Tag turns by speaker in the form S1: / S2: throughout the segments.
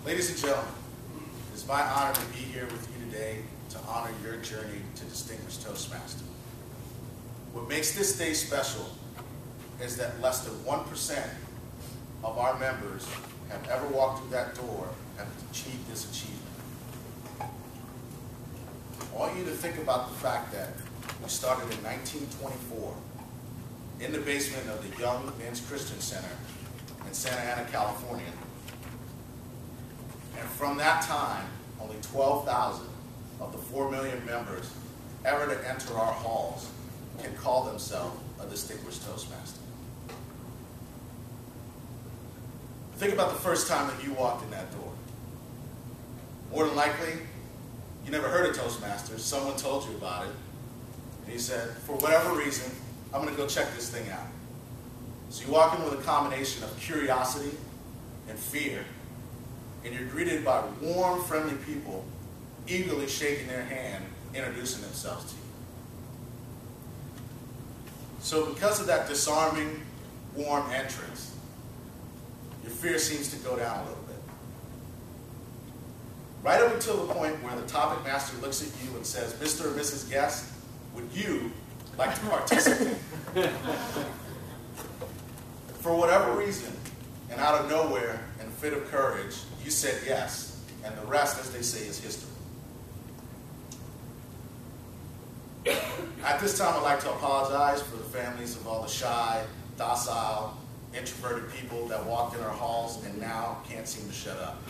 S1: Ladies and gentlemen, it is my honor to be here with you today to honor your journey to Distinguished Toastmaster. What makes this day special is that less than 1% of our members have ever walked through that door and achieved this achievement. I want you to think about the fact that we started in 1924 in the basement of the Young Men's Christian Center in Santa Ana, California. And from that time, only 12,000 of the 4 million members ever to enter our halls can call themselves a Distinguished Toastmaster. Think about the first time that you walked in that door. More than likely, you never heard of Toastmasters. Someone told you about it. And you said, for whatever reason, I'm going to go check this thing out. So you walk in with a combination of curiosity and fear, and you're greeted by warm, friendly people eagerly shaking their hand, introducing themselves to you. So because of that disarming, warm entrance, your fear seems to go down a little bit. Right up until the point where the topic master looks at you and says, Mr. or Mrs. Guest, would you like to participate? For whatever reason, and out of nowhere, in a fit of courage, you said yes, and the rest, as they say, is history. At this time, I'd like to apologize for the families of all the shy, docile, introverted people that walked in our halls and now can't seem to shut up.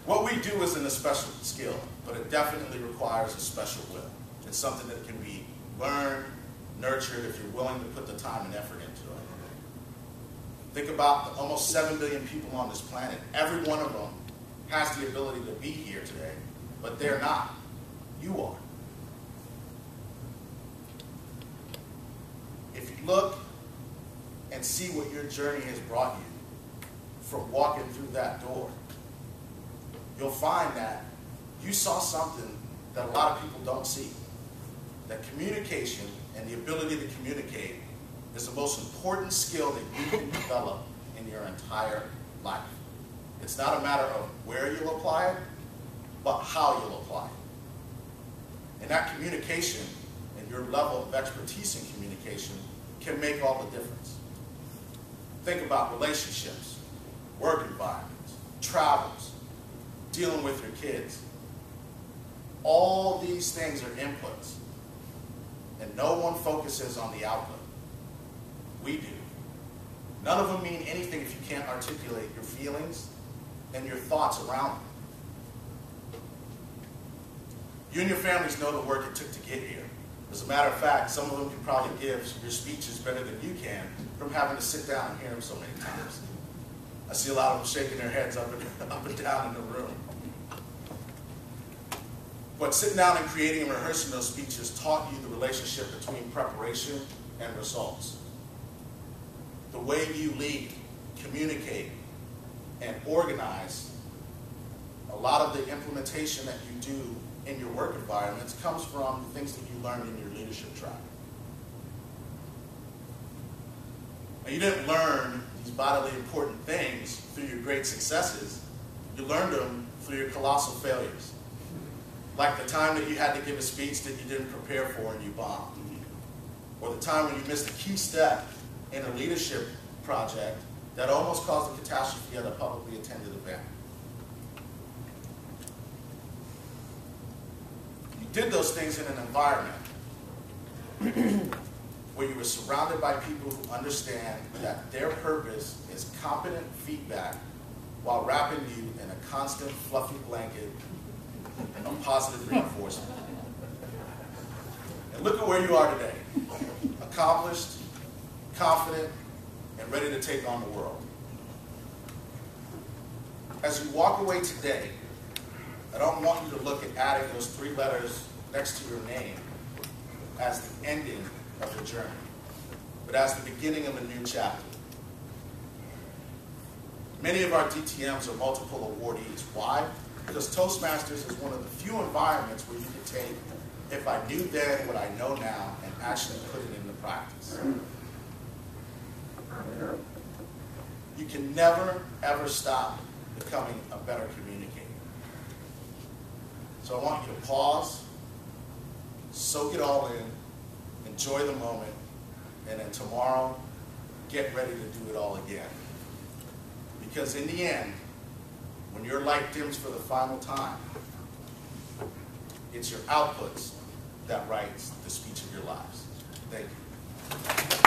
S1: What we do isn't a special skill, but it definitely requires a special will. It's something that can be learned, nurtured, if you're willing to put the time and effort into it. Think about the almost 7 billion people on this planet. Every one of them has the ability to be here today, but they're not. You are. If you look and see what your journey has brought you from walking through that door, you'll find that you saw something that a lot of people don't see. That communication and the ability to communicate is the most important skill that you can develop in your entire life. It's not a matter of where you'll apply it, but how you'll apply it. And that communication and your level of expertise in communication can make all the difference. Think about relationships, work environments, travels, dealing with your kids. All these things are inputs, and no one focuses on the output. We do. None of them mean anything if you can't articulate your feelings and your thoughts around them. You and your families know the work it took to get here. As a matter of fact, some of them can probably give your speeches better than you can from having to sit down and hear them so many times. I see a lot of them shaking their heads up and down in the room. But sitting down and creating and rehearsing those speeches taught you the relationship between preparation and results. The way you lead, communicate, and organize, a lot of the implementation that you do in your work environments comes from the things that you learned in your leadership track. Now, you didn't learn these vitally important things through your great successes. You learned them through your colossal failures. Like the time that you had to give a speech that you didn't prepare for and you bombed. Or the time when you missed a key step in a leadership project that almost caused a catastrophe at a publicly attended event. You did those things in an environment where you were surrounded by people who understand that their purpose is competent feedback while wrapping you in a constant fluffy blanket of positive reinforcement. And look at where you are today. Accomplished, confident, and ready to take on the world. As you walk away today, I don't want you to look at adding those 3 letters next to your name as the ending of the journey, but as the beginning of a new chapter. Many of our DTMs are multiple awardees. Why? Because Toastmasters is one of the few environments where you can take, if I knew then what I know now, and actually put it into practice. You can never, ever stop becoming a better communicator. So I want you to pause, soak it all in, enjoy the moment, and then tomorrow, get ready to do it all again. Because in the end, when your light dims for the final time, it's your outputs that writes the speech of your lives. Thank you.